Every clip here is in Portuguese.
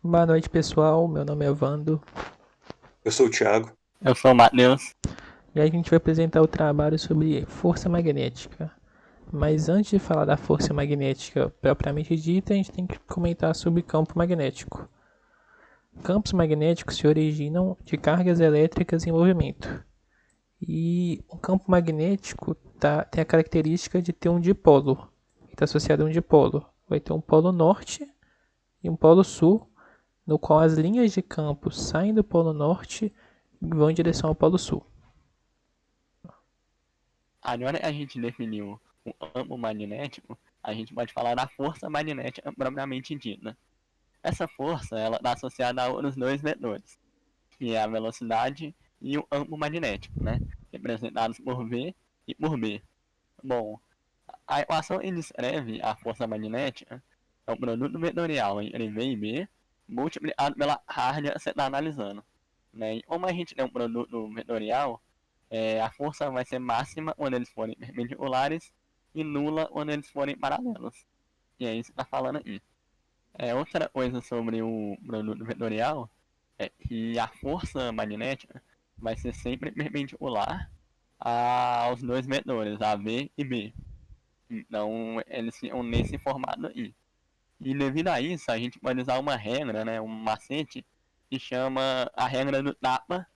Boa noite, pessoal. Meu nome é Vando. Eu sou o Thiago. Eu sou o Matheus. E a gente vai apresentar o trabalho sobre força magnética. Mas antes de falar da força magnética propriamente dita, a gente tem que comentar sobre campo magnético. Campos magnéticos se originam de cargas elétricas em movimento. E um campo magnético tem a característica de ter um dipolo. Está associado a um dipolo. Vai ter um polo norte e um polo sul, no qual as linhas de campo saem do polo norte e vão em direção ao polo sul. Agora a gente definiu o campo magnético, a gente pode falar da força magnética propriamente dita. Essa força ela está associada a outros dois vetores, que é a velocidade e o campo magnético, né? Representados por V e por B. Bom, a equação que descreve a força magnética é o produto vetorial entre V e B multiplicado pela carga que você está analisando. Né? E como a gente tem um produto vetorial, a força vai ser máxima quando eles forem perpendiculares e nula quando eles forem paralelos. E é isso que está falando aqui. Outra coisa sobre o produto vetorial é que a força magnética vai ser sempre perpendicular aos dois vetores, a V e B. Então, eles ficam nesse formato aí. E devido a isso, a gente pode usar uma regra, né, um macete, que chama a regra do tapa,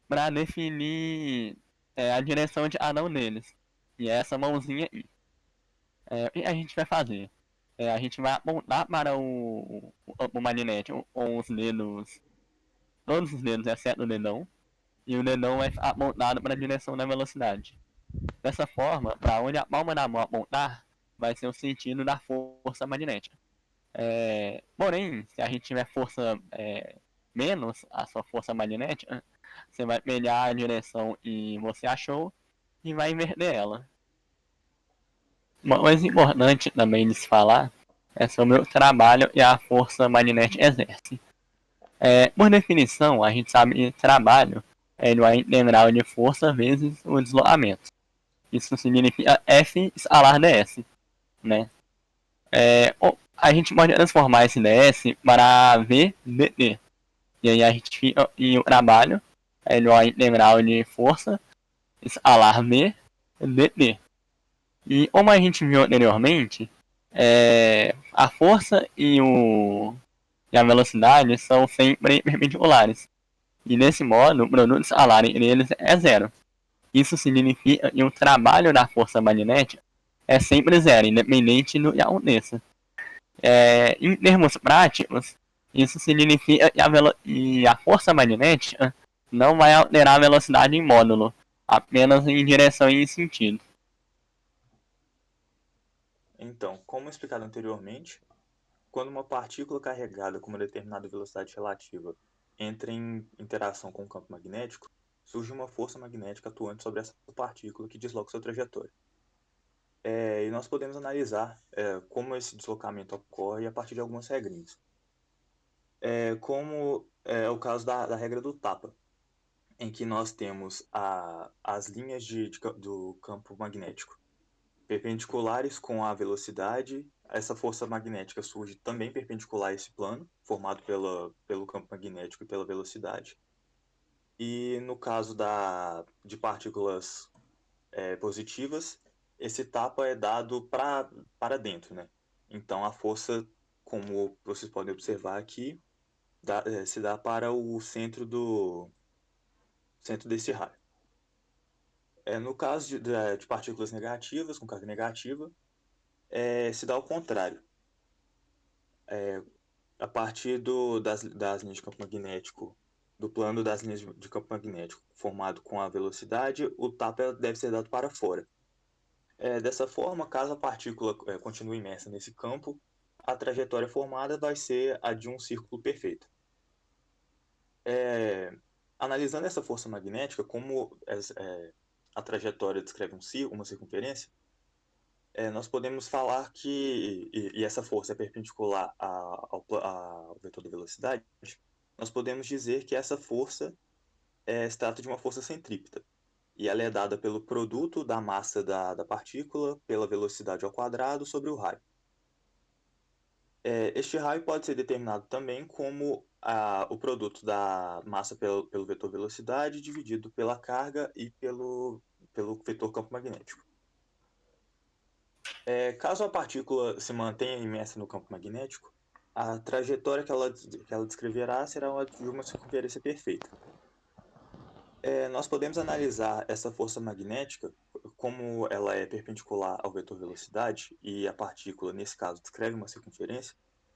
para definir a direção de cada um deles. E é essa mãozinha aí. O que a gente vai fazer? A gente vai apontar para o campo magnético com os dedos, todos os dedos, exceto o dedão, e o dedão vai ficar apontado para a direção da velocidade. Dessa forma, para onde a palma da mão apontar, vai ser o sentido da força magnética. Porém, se a gente tiver força menos a sua força magnética, você vai pegar a direção que você achou e vai inverter ela. Uma coisa importante também de se falar é sobre o trabalho e a força magnética exerce. Por definição, a gente sabe que trabalho é igual a integral de força vezes o deslocamento. Isso significa F escalar ds, né? A gente pode transformar esse ds para V dt. E aí a gente fica, e o trabalho é igual a integral de força escalar V dt. E como a gente viu anteriormente, a força e a velocidade são sempre perpendiculares. E desse modo, o produto escalar entre eles é zero. Isso significa que o trabalho da força magnética é sempre zero, independente do que aconteça. Em termos práticos, isso significa que a força magnética não vai alterar a velocidade em módulo, apenas em direção e em sentido. Então, como explicado anteriormente, quando uma partícula carregada com uma determinada velocidade relativa entra em interação com o campo magnético, surge uma força magnética atuante sobre essa partícula que desloca sua trajetória. E nós podemos analisar como esse deslocamento ocorre a partir de algumas regrinhas. Como é o caso da regra do tapa, em que nós temos as linhas do campo magnético perpendiculares com a velocidade. Essa força magnética surge também perpendicular a esse plano, formado pelo campo magnético e pela velocidade. E no caso de partículas positivas, esse tapa é dado para dentro, né? Então a força, como vocês podem observar aqui, se dá para o centro desse raio. No caso de partículas negativas, com carga negativa, se dá ao contrário. A partir das linhas de campo magnético, do plano das linhas de campo magnético formado com a velocidade, o tapa deve ser dado para fora. Dessa forma, caso a partícula continue imersa nesse campo, a trajetória formada vai ser a de um círculo perfeito. Analisando essa força magnética, como a trajetória descreve uma circunferência, nós podemos falar que, e essa força é perpendicular ao vetor da velocidade, nós podemos dizer que essa força se trata de uma força centrípeta. E ela é dada pelo produto da massa da partícula pela velocidade ao quadrado sobre o raio. Este raio pode ser determinado também como o produto da massa pelo vetor velocidade dividido pela carga e pelo vetor campo magnético. Caso a partícula se mantenha imersa no campo magnético, a trajetória que ela descreverá será de uma circunferência perfeita. Nós podemos analisar essa força magnética, como ela é perpendicular ao vetor velocidade e a partícula, nesse caso, descreve uma circunferência.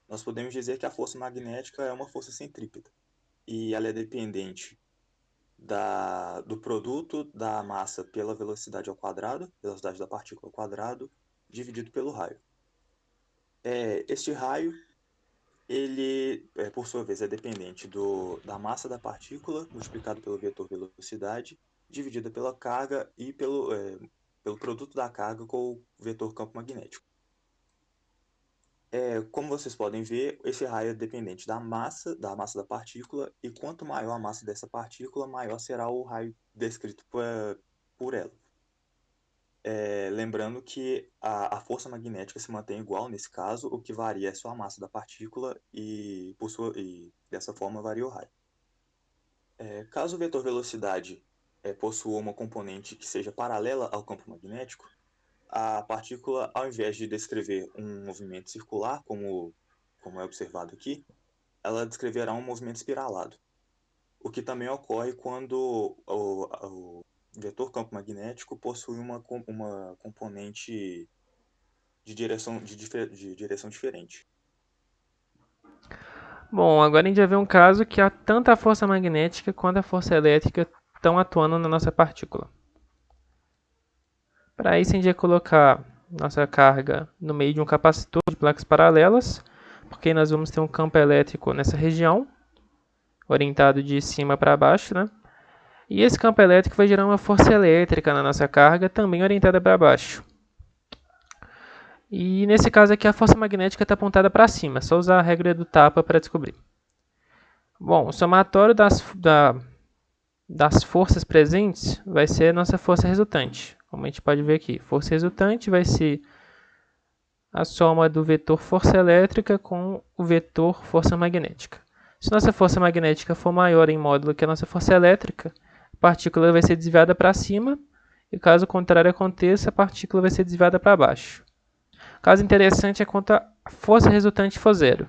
Nós podemos dizer que a força magnética é uma força centrípeta e ela é dependente do produto da massa pela velocidade ao quadrado, velocidade da partícula ao quadrado, dividido pelo raio. Este raio, ele, por sua vez, é dependente da massa da partícula multiplicado pelo vetor velocidade, dividida pela carga e pelo produto da carga com o vetor campo magnético. Como vocês podem ver, esse raio é dependente da massa da partícula, e quanto maior a massa dessa partícula, maior será o raio descrito por ela. Lembrando que a força magnética se mantém igual nesse caso, o que varia é só a massa da partícula e dessa forma varia o raio. Caso o vetor velocidade possua uma componente que seja paralela ao campo magnético, a partícula, ao invés de descrever um movimento circular, como é observado aqui, ela descreverá um movimento espiralado, o que também ocorre quando o vetor campo magnético possui uma componente de direção diferente. Bom, agora a gente vai ver um caso que tanto a força magnética quanto a força elétrica estão atuando na nossa partícula. Para isso, a gente vai colocar nossa carga no meio de um capacitor de placas paralelas, porque nós vamos ter um campo elétrico nessa região, orientado de cima para baixo, né? E esse campo elétrico vai gerar uma força elétrica na nossa carga, também orientada para baixo. E nesse caso aqui, a força magnética está apontada para cima, é só usar a regra do tapa para descobrir. Bom, o somatório das forças presentes vai ser a nossa força resultante. Como a gente pode ver aqui, força resultante vai ser a soma do vetor força elétrica com o vetor força magnética. Se nossa força magnética for maior em módulo que a nossa força elétrica, a partícula vai ser desviada para cima, e caso o contrário aconteça, a partícula vai ser desviada para baixo. O caso interessante é quando a força resultante for zero.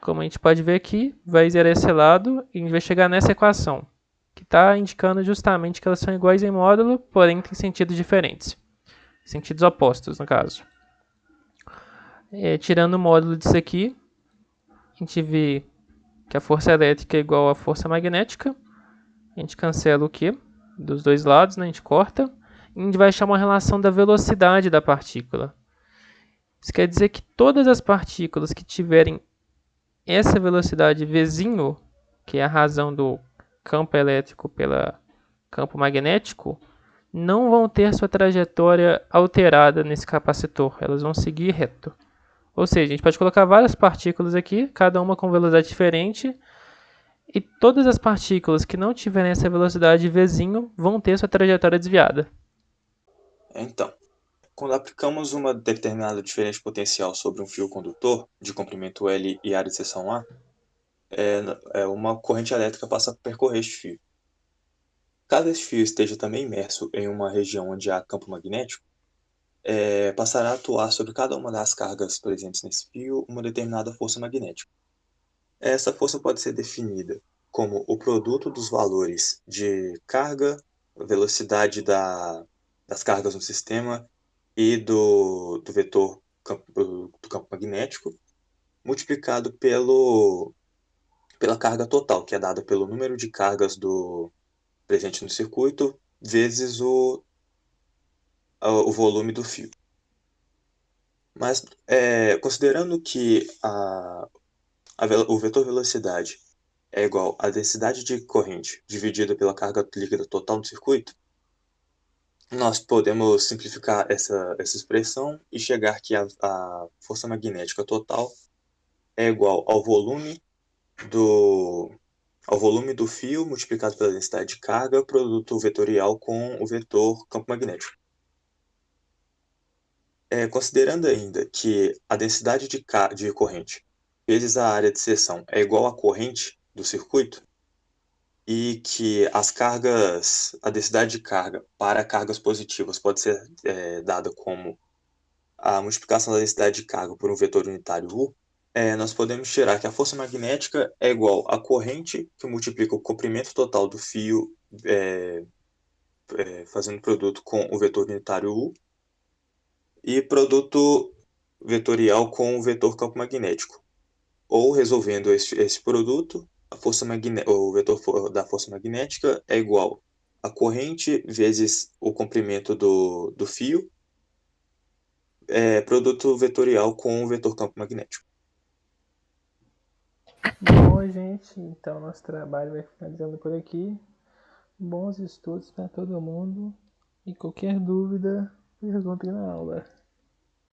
Como a gente pode ver aqui, vai zerar esse lado e a gente vai chegar nessa equação, que está indicando justamente que elas são iguais em módulo, porém têm sentidos diferentes. Sentidos opostos, no caso. Tirando o módulo disso aqui, a gente vê que a força elétrica é igual à força magnética. A gente cancela o Q dos dois lados, né? A gente corta. E a gente vai achar uma relação da velocidade da partícula. Isso quer dizer que todas as partículas que tiverem essa velocidade Vzinho, que é a razão do campo elétrico pelo campo magnético, não vão ter sua trajetória alterada nesse capacitor. Elas vão seguir reto. Ou seja, a gente pode colocar várias partículas aqui, cada uma com velocidade diferente, e todas as partículas que não tiverem essa velocidade Vzinho vão ter sua trajetória desviada. Então, quando aplicamos uma determinada diferença potencial sobre um fio condutor de comprimento L e área de seção A, uma corrente elétrica passa a percorrer este fio. Caso este fio esteja também imerso em uma região onde há campo magnético, passará a atuar sobre cada uma das cargas presentes nesse fio uma determinada força magnética. Essa força pode ser definida como o produto dos valores de carga, velocidade das cargas no sistema e do vetor do campo magnético, multiplicado pela carga total, que é dada pelo número de cargas presente no circuito, vezes o volume do fio. Mas, considerando que o vetor velocidade é igual à densidade de corrente dividida pela carga líquida total do circuito, nós podemos simplificar essa expressão e chegar que a força magnética total é igual ao volume do fio multiplicado pela densidade de carga, produto vetorial com o vetor campo magnético. Considerando ainda que a densidade de corrente vezes a área de seção é igual à corrente do circuito, e que a densidade de carga para cargas positivas pode ser dada como a multiplicação da densidade de carga por um vetor unitário U, nós podemos tirar que a força magnética é igual à corrente que multiplica o comprimento total do fio, fazendo produto com o vetor unitário U, e produto vetorial com o vetor campo magnético. Ou, resolvendo esse produto, o vetor da força magnética é igual a corrente vezes o comprimento do fio, produto vetorial com o vetor campo magnético. Bom, gente, então nosso trabalho vai finalizando por aqui. Bons estudos para todo mundo. E qualquer dúvida, pergunte na aula.